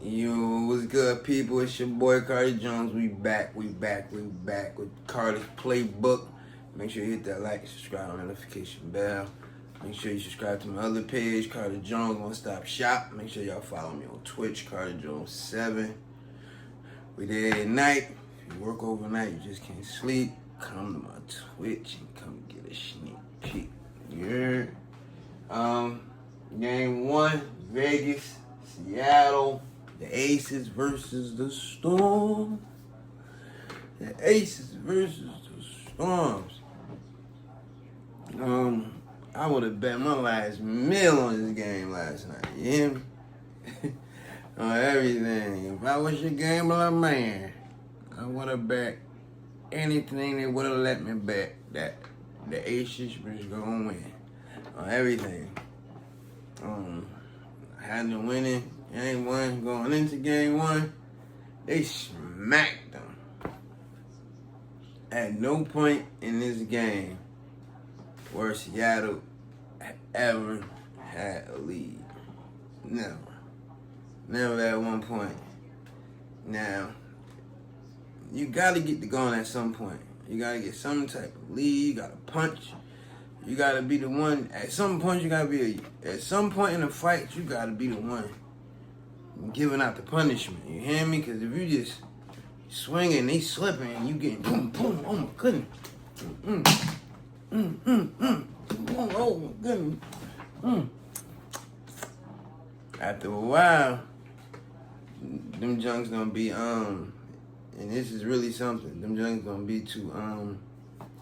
Yo, what's good, people? It's your boy Carter Jones. We back with Carter's Playbook. Make sure you hit that like, subscribe, and notification bell. Make sure you subscribe to my other page, Carter Jones One Stop Shop. Make sure y'all follow me on Twitch, Carter Jones 7. We there at night. If you work overnight, you just can't sleep. Come to my Twitch and come get a sneak peek. Yeah. Game 1, Vegas, Seattle. The Aces versus the Storm. The Aces versus the Storms. I would have bet my last meal on this game last night. You hear me? On everything. If I was your gambler man, I would have bet anything they would have let me bet that the Aces was gonna win. On everything. I had them winning. Game 1, going into game 1, they smacked them. At no point in this game where Seattle ever had a lead. Never. Never at one point. Now, you gotta get to going at some point. You gotta get some type of lead. You gotta punch. You gotta be the one. At some point, at some point in the fight, you gotta be the one giving out the punishment. You hear me? Because if you just swinging, they slipping, and you getting boom, boom, oh my goodness. Boom, oh my goodness. After a while, them junks gonna be, and this is really something, them junks gonna be too,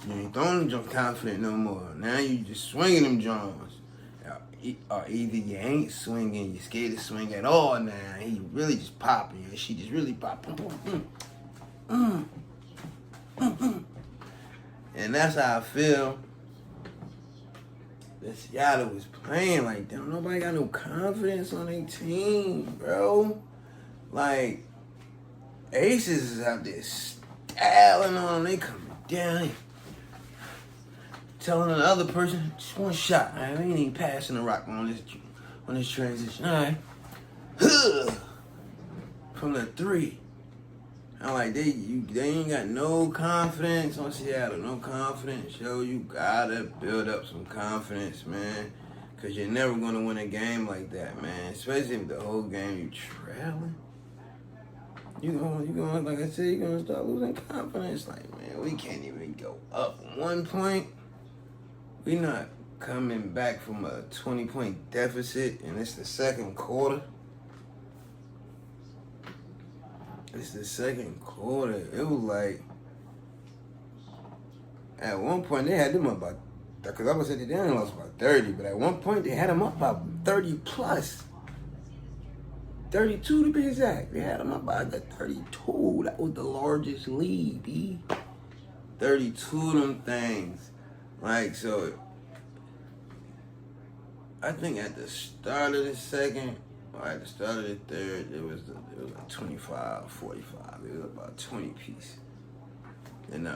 you ain't throwing them junk confident no more. Now you just swinging them junks. Or either you ain't swinging, you're scared to swing at all now. He really just popping. She just really popping. And that's how I feel that Seattle was playing like them. Nobody got no confidence on their team, bro. Like, Aces is out there styling on them. They coming down. Telling the other person, just one shot. I ain't even passing the rock on this transition. All right. From the 3. I'm like, they ain't got no confidence on Seattle. No confidence. Yo, you gotta build up some confidence, man. Because you're never going to win a game like that, man. Especially if the whole game you trailing. You going, like I said, you're going to start losing confidence. Like, man, we can't even go up 1 point. We not coming back from a 20-point deficit, and it's the second quarter. It's the second quarter. It was like, at one point, they had them up by, because I was saying they only lost about 30, but at one point, they had them up by 30 plus. 32 to be exact. They had them up by 32. That was the largest lead, B. 32 of them things. Like, so, I think at the start of the second, or at the start of the third, it was like 25, 45. It was about 20 piece. And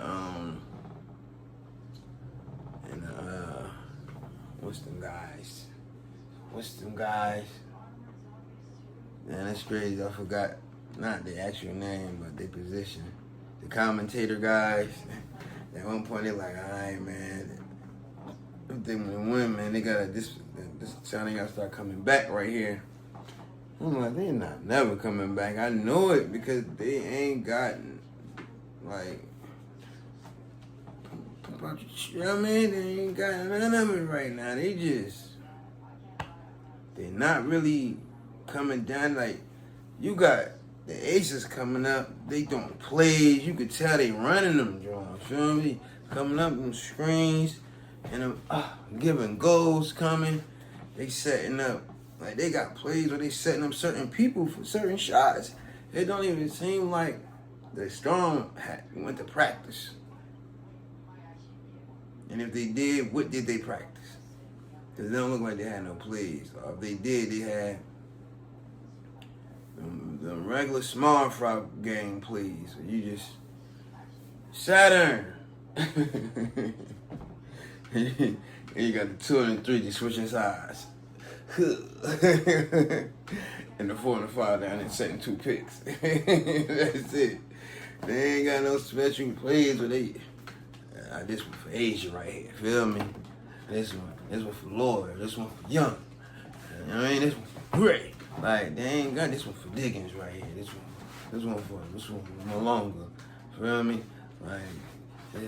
what's them guys? Man, that's crazy. I forgot, not the actual name, but their position. The commentator guys. At one point, they're like, all right, man. If they want to win, man, they gotta, this time they gotta start coming back right here. I'm like, they're not never coming back. I know it because they ain't gotten, like, you know what I mean? They ain't got none of it right now. They're not really coming down. Like, you got the Aces coming up, they doing plays. You could tell they running them drawings. Feel me? Coming up them screens and them giving goals coming. They setting up, like they got plays where they setting up certain people for certain shots. It don't even seem like the Storm went to practice. And if they did, what did they practice? Because it don't look like they had no plays. Or if they did, they had the regular small fry game plays. So you just Saturn. And you got the 2 and 3 just switching sides. and the 4 and the 5 down and setting 2 picks. That's it. They ain't got no special plays where they. This one for Asia right here. Feel me? This one for Lloyd. This one for Young. You know what I mean? This one for Gray. Like they ain't got this one for Diggins right here. This one for Malonga. Feel me? Like they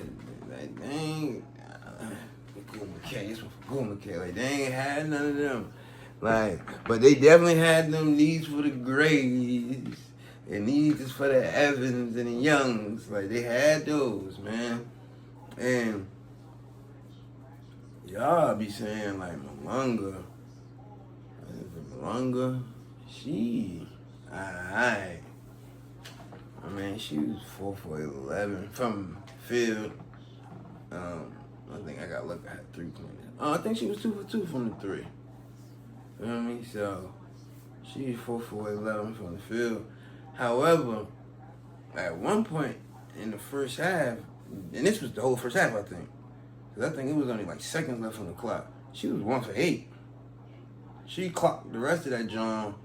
ain't. Gul McKay. This one for Gul McKay. Like they ain't had none of them. Like, but they definitely had them needs for the Grays. And needs is for the Evans and the Youngs. Like they had those, man. And y'all be saying like Malonga, she alright. I mean, she was 4 for 11 from field. I think I gotta look at her 3-pointers. I think she was 2 for 2 from the 3. You know what I mean? So she was 4 for 11 from the field. However, at one point in the first half, and this was the whole first half, I think. Because I think it was only like seconds left on the clock. She was 1 for 8. She clocked the rest of that John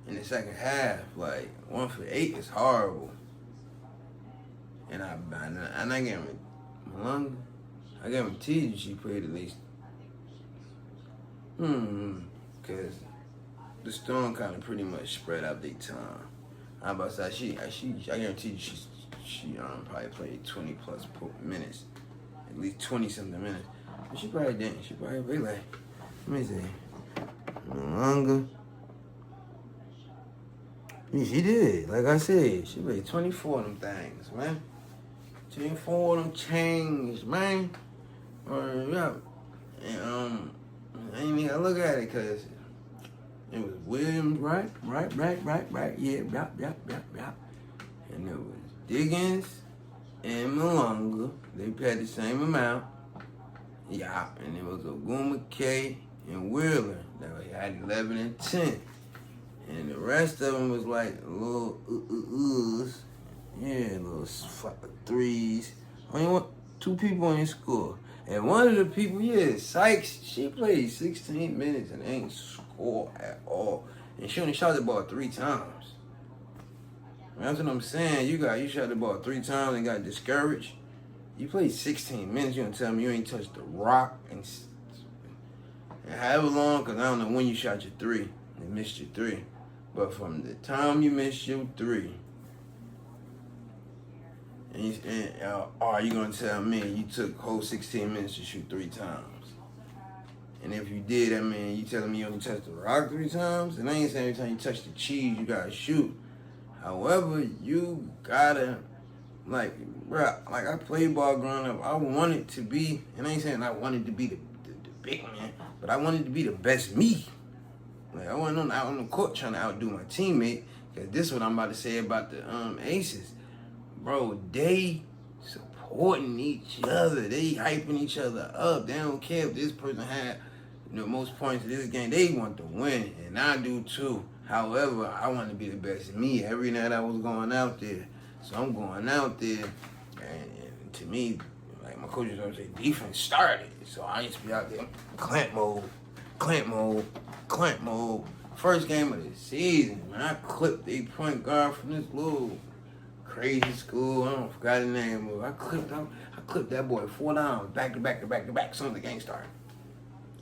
in the second half. Like, 1 for 8 is horrible. And I guarantee you she played at least. Because the Storm kind of pretty much spread out their time. I'm about to say, I guarantee you she probably played 20 plus minutes, at least 20 something minutes. But she probably didn't. She probably played like, let me see, longer. Yeah, she did. Like I said, she played 24 of them things, man. 24 of them chains, man. Yeah. And I ain't even gotta look at it because it was Williams, right. Yeah, yep. And it was Diggins and Malonga. They had the same amount. Yeah, and it was a Gul McKay and Wheeler that had 11 and 10. And the rest of them was like little little threes. Only 2 people in school. And one of the people, Sykes, she played 16 minutes and ain't score at all. And she only shot the ball 3 times. That's what I'm saying. You shot the ball 3 times and got discouraged. You played 16 minutes. You gonna tell me you ain't touched the rock and however long? Cause I don't know when you shot your 3 and missed your 3, but from the time you missed your 3, are you gonna tell me you took whole 16 minutes to shoot 3 times? And if you did, I mean, you telling me you only touched the rock 3 times? And I ain't saying every time you touch the cheese, you gotta shoot. However, you gotta, like, bro, like I played ball growing up. I wanted to be, and I ain't saying I wanted to be the big man, but I wanted to be the best me. Like, I wasn't out on the court trying to outdo my teammate, because this is what I'm about to say about the Aces. Bro, they supporting each other. They hyping each other up. They don't care if this person had the most points in this game. They want to win, and I do too. However, I want to be the best me. Every night I was going out there. So I'm going out there, and to me, like my coaches always say, defense started. So I used to be out there, clamp mode. First game of the season, man, I clipped a point guard from this little crazy school. I don't forgot the name of it. I clipped that boy 4 downs, back to back, soon as the game started.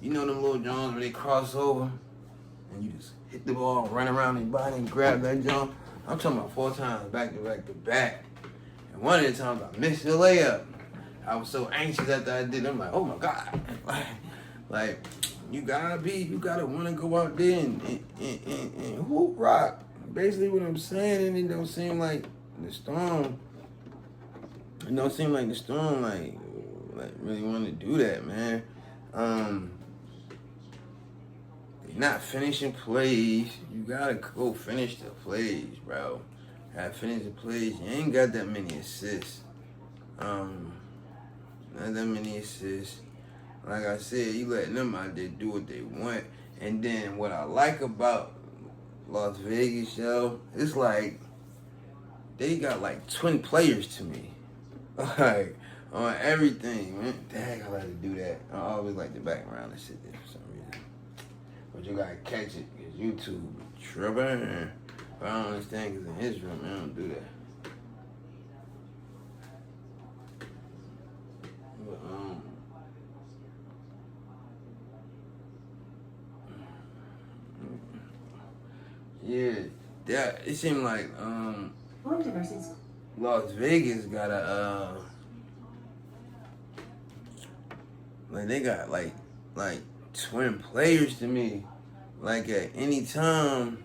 You know them little Johns where they cross over and you just hit the ball, run around their body and grab that jump. I'm talking about 4 times back to back. And one of the times I missed the layup. I was so anxious after I did it. I'm like, oh my God. Like you gotta wanna go out there and hoop rock. Basically what I'm saying, and it don't seem like the Storm like really want to do that, man. Not finishing plays. You gotta go finish the plays, bro. Gotta finish the plays. You ain't got that many assists. Not that many assists. Like I said, you letting them out there do what they want. And then what I like about Las Vegas, yo, it's like they got like twin players to me. Like on everything, man. Dang, I like to do that. I always like the background and sit there for some reason. But you gotta catch it because YouTube tripping. But I don't understand because in Israel, man, don't do that. But, yeah, that it seemed like Las Vegas got a like they got like twin players to me. Like at any time,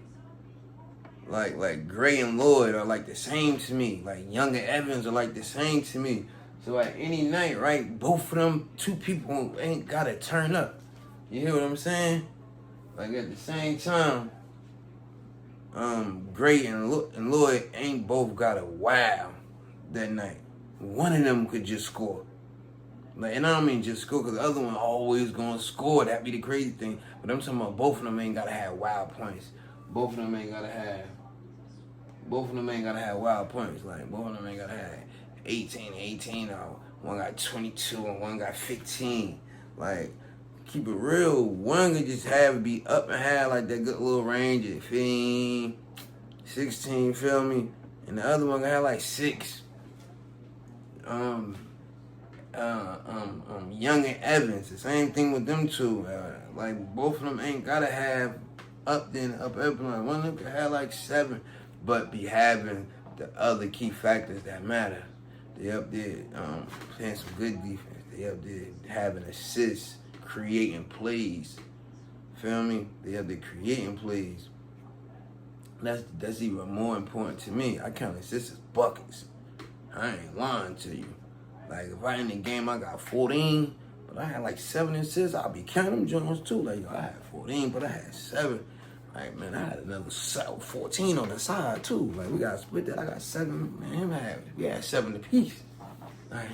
like Gray and Lloyd are like the same to me. Like Young and Evans are like the same to me. So at any night, right, both of them two people ain't gotta turn up. You hear what I'm saying? Like at the same time, Gray and Lloyd ain't both got a wow that night. One of them could just score. Like, and I don't mean just score, because the other one always gonna score. That be the crazy thing. But I'm talking about both of them ain't gotta have wild points. Both of them ain't gotta have wild points. Like, both of them ain't gotta have 18, or one got 22 and one got 15. Like, keep it real. One could just be up and have like that good little range at 15, 16, feel me? And the other one could have like 6. Young and Evans, the same thing with them two. Like both of them ain't gotta have up. Like one of them could have like 7, but be having the other key factors that matter. They up there playing some good defense. They up there having assists, creating plays. Feel me? They up there creating plays. That's even more important to me. I count assists as buckets. I ain't lying to you. Like, if I in the game, I got 14, but I had like 7 assists, I'll be counting them Jones too. Like, I had 14, but I had 7. Like, man, I had another 14 on the side too. Like, we got to split that. I got 7. Man, we had 7 apiece. Like,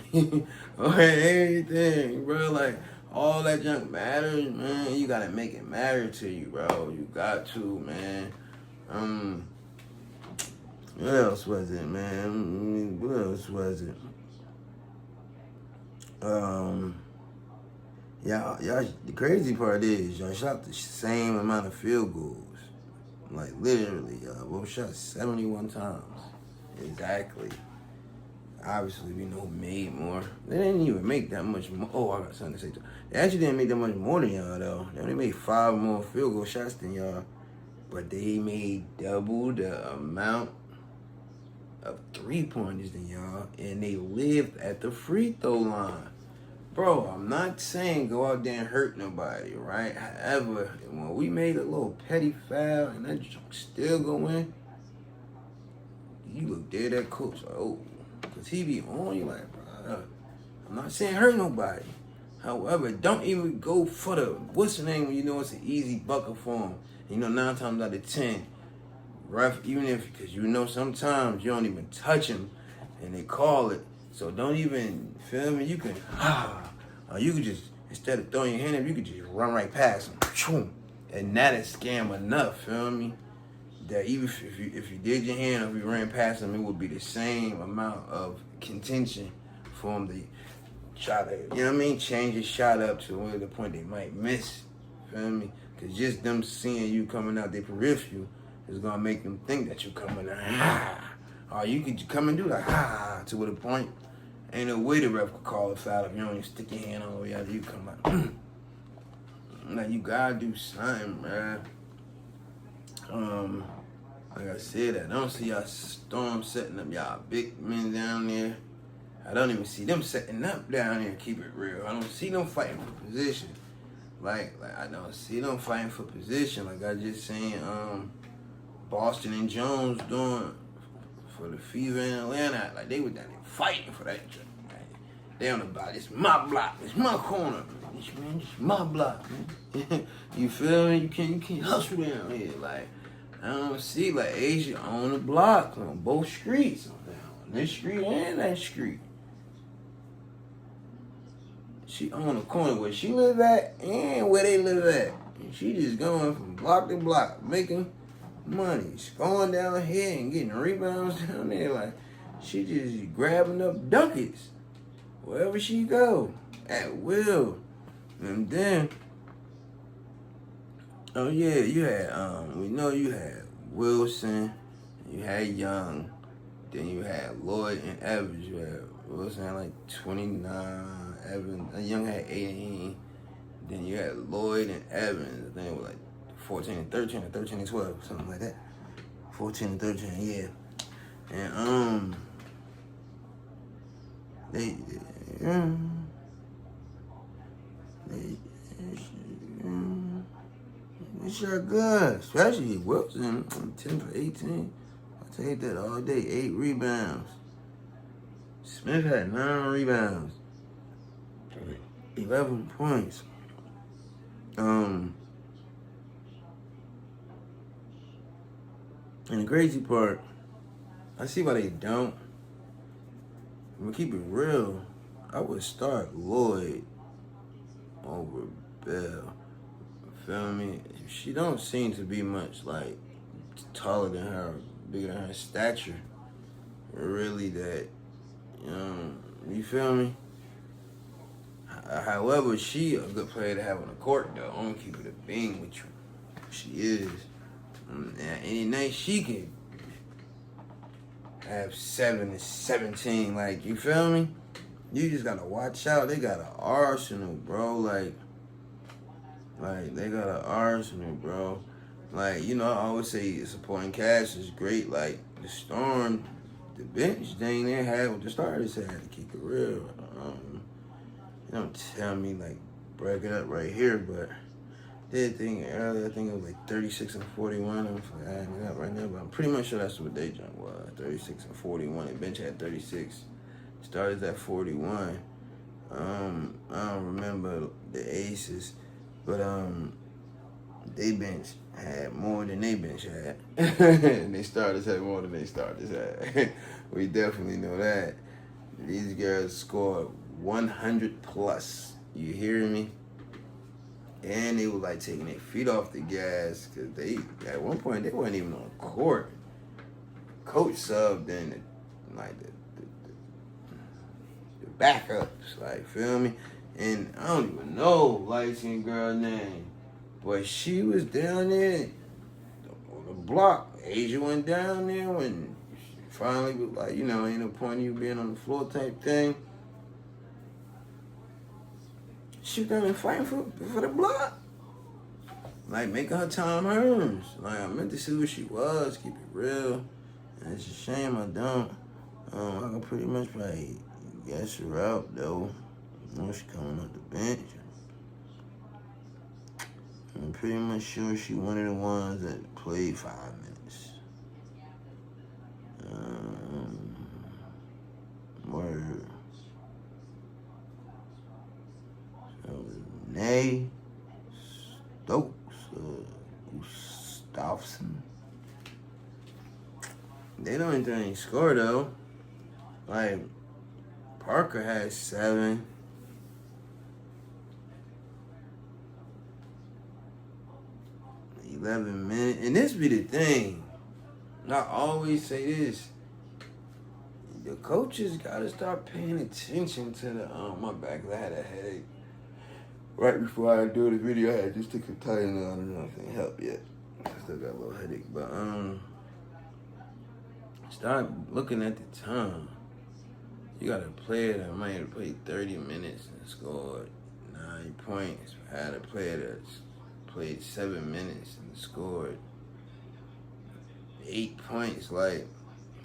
everything, bro. Like, all that junk matters, man. You got to make it matter to you, bro. You got to, man. What else was it, man? What else was it? Y'all, the crazy part is y'all shot the same amount of field goals. Like literally, y'all both shot 71 times. Exactly. Obviously, we know who made more. They didn't even make that much more. Oh, I got something to say too. They actually didn't make that much more than y'all though. They only made 5 more field goal shots than y'all. But they made double the amount of 3-pointers than y'all, and they lived at the free throw line. Bro, I'm not saying go out there and hurt nobody, right? However, when we made a little petty foul and that junk still go in, you look dead at coach like, oh, because he be on you like, bro, I'm not saying hurt nobody. However, don't even go for the, what's the name when you know it's an easy bucket for him. You know, 9 times out of 10, ref, even if, because you know sometimes you don't even touch him and they call it. So don't even, feel me? You can, or you could just, instead of throwing your hand up, you could just run right past him. And that is scam enough, feel me? That even if you did your hand or if you ran past him, it would be the same amount of contention for him to try to, you know what I mean? Change his shot up to the point they might miss, feel me? Because just them seeing you coming out their peripheral is going to make them think that you're coming out, or you could come and do like, to the point. Ain't no way the ref could call a foul if you don't even stick your hand all the way out there. You come out. Like, you gotta do something, man. Like I said, I don't see y'all Storm setting up y'all big men down there. I don't even see them setting up down there, keep it real. I don't see them fighting for position. Like I don't see them fighting for position. Like I just seen Boston and Jones doing for the Fever in Atlanta. Like they were down there fighting for that joint. Like, they on the block. It's my block. It's my corner. It's my block, man. You feel me? You can't hustle down here. Like I don't see like Asia on the block on both streets. On this street and that street. She on the corner where she live at and where they live at. And she just going from block to block, making money. She's going down here and getting rebounds down there. Like, she just grabbing up ducats wherever she go, at will. And then, Oh yeah, you had we know you had Wilson, you had Young, then you had Lloyd and Evans. You had Wilson had like 29, Evans, Young had 18. Then you had Lloyd and Evans. Then it was like 14 and 13 or 13 and 12, something like that. 14 and 13, yeah. And they they, they shot good, especially Wilson, 10 for 18. I'll take that all day. 8 rebounds. Smith had 9 rebounds, 11 points. And the crazy part, I see why they don't. I'm gonna keep it real. I would start Lloyd over Bell. Feel me? She don't seem to be much like taller than her, bigger than her stature. Really, that you feel me? However, she a good player to have on the court though. I'm gonna keep it a being with you. She is. And any night she can have 7 and 17. Like, you feel me? You just gotta watch out. They got an arsenal, bro. Like they got an arsenal, bro. Like, I always say supporting cast is great. Like, the Storm, the bench, they ain't there had what the starters had, to keep it real. Don't tell me, like, break it up right here, but did think earlier, I think it was like 36 and 41. I'm adding it up right now, but I'm pretty much sure that's what they jump was. 36 and 41. The bench had 36. Started at 41. I don't remember the Aces, but they bench had more than they bench had. And they starters had more than they starters had. We definitely know that. These girls scored 100 plus. You hear me? And they were like taking their feet off the gas because they, at one point, they weren't even on court. Coach subbed in the backups, like, feel me? And I don't even know light-skinned girl name, but she was down there on the block. Asia went down there when she finally was like, ain't no point in you being on the floor type thing. She was down there fighting for the block. Like, making her time hers. Like, I meant to see who she was, keep it real. And it's a shame I don't. I can pretty much probably guess her out, though. She's coming off the bench. I'm pretty much sure she's one of the ones that played 5 minutes. Word. So, Nay Stokes. Gustafson. They don't even score though. Like, Parker has 7. $11 and this be the thing. I always say this. The coaches gotta start paying attention to the my back. I had a headache. Right before I do the video, I had just took a Tylenol. I don't know if it helped yet. I still got a little headache, but start looking at the time. You got a player that might have played 30 minutes and scored 9 points. I had a player that's played 7 minutes and scored 8 points. Like,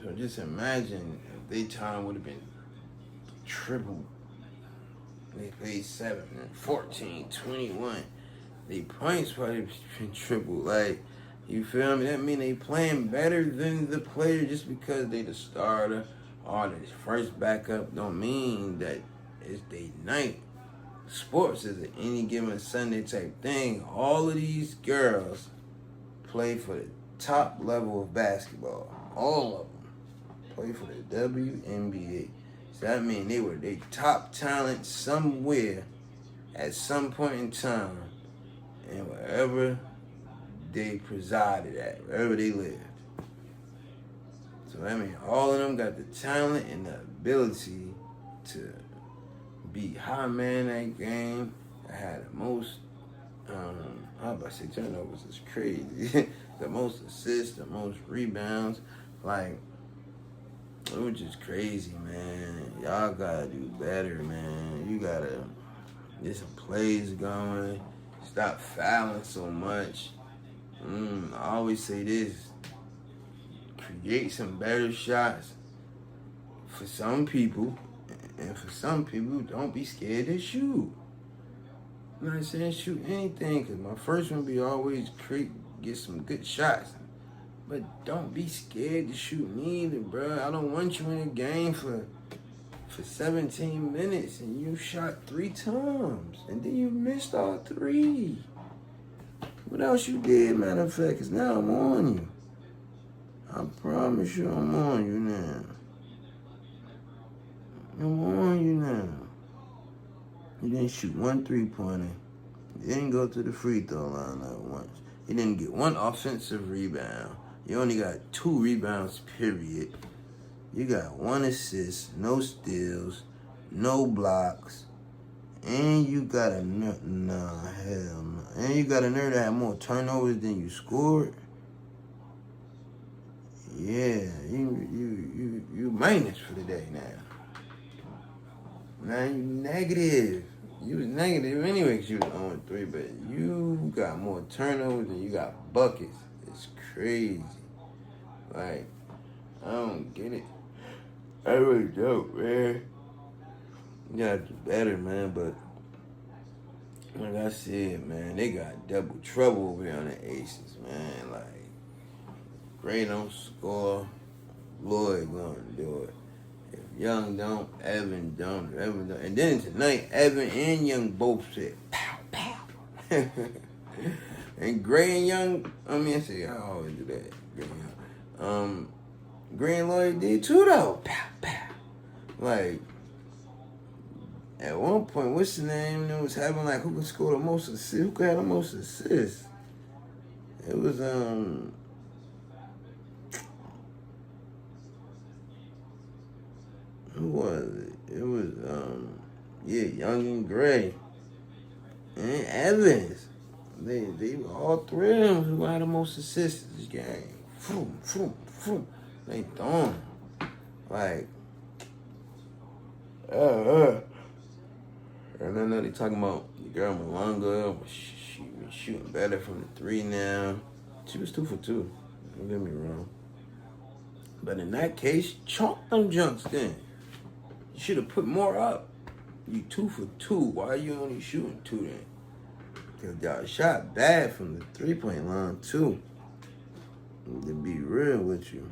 so just imagine if their time would have been triple. They played 7, 14, 21. Their points probably been triple. Like, you feel me? That mean they playing better than the player just because they the starter or the first backup. Don't mean that it's their night. Sports is an any given Sunday type thing. All of these girls play for the top level of basketball. All of them play for the WNBA. So that means they were the top talent somewhere at some point in time and wherever they presided at, wherever they lived. So that means all of them got the talent and the ability to be high man in that game. I had the most I was about to say turnovers is crazy. The most assists, the most rebounds. Like, it was just crazy, man. Y'all gotta do better, man. You gotta get some plays going. Stop fouling so much. I always say this. Create some better shots. For some people, and for some people, don't be scared to shoot. I'm not saying shoot anything, because my first one be always get some good shots. But don't be scared to shoot neither, bro. I don't want you in a game for 17 minutes and you shot 3 times. And then you missed all 3. What else you did, matter of fact, because now I'm on you. I promise you I'm on you now. I'm on you now. You didn't shoot 1 3-pointer. You didn't go to the free throw line not once. You didn't get 1 offensive rebound. You only got 2 rebounds, period. You got 1 assist, no steals, no blocks, and you got a hell no. And you got a nerve that had more turnovers than you scored. Yeah, you minus for the day now. Now you negative. You was negative anyway because you was on 3, but you got more turnovers than you got buckets. It's crazy. Like, I don't get it. I really don't, man. You gotta do better, man, but like I said, man, they got double trouble over there on the Aces, man. Like, Gray don't score, Lloyd gonna do it. If Young don't, Evan don't, And then tonight, Evan and Young both said, pow, pow. And Gray and Young, I always do that. Gray and Young. Gray and Lloyd did too, though. Pow, pow. Like, at one point, what's the name? It was having like who could score the most assists? Who could have the most assists? It was who was it? It was Young and Gray and Evans. They were all 3 of them who had the most assists this game. Vroom, vroom, vroom. They throwing like and I know they talking about the girl Malonga. She was shooting better from the 3 now. She was 2 for 2. Don't get me wrong. But in that case, chalk them junks then. You should have put more up. You 2 for 2. Why are you only shooting 2 then? Because y'all shot bad from the 3-point line too. To be real with you.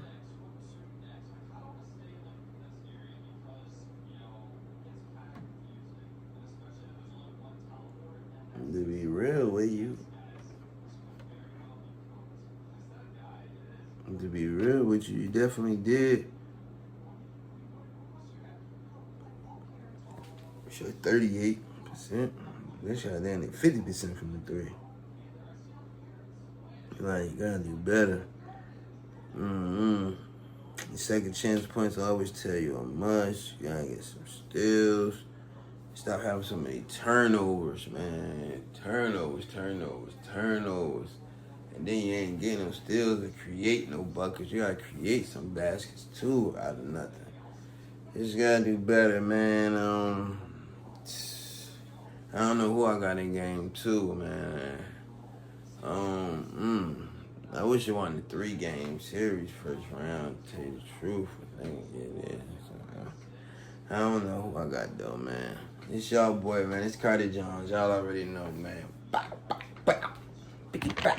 To be real with you. To be real with you, you definitely did. Shot 38%. They shot down at 50% from the 3. Like, you gotta do better. The second chance points, I always tell you, a must. You gotta get some steals. Stop having so many turnovers, man. Turnovers. And then you ain't getting no steals to create no buckets. You gotta create some baskets too out of nothing. You just gotta do better, man. I don't know who I got in game 2, man. I wish it wasn't a 3-game series first round, to tell you the truth. I think it is. I don't know who I got though, man. It's y'all boy, man. It's Carter Jones. Y'all already know, man. Bow, bow, bow. Picky, bow.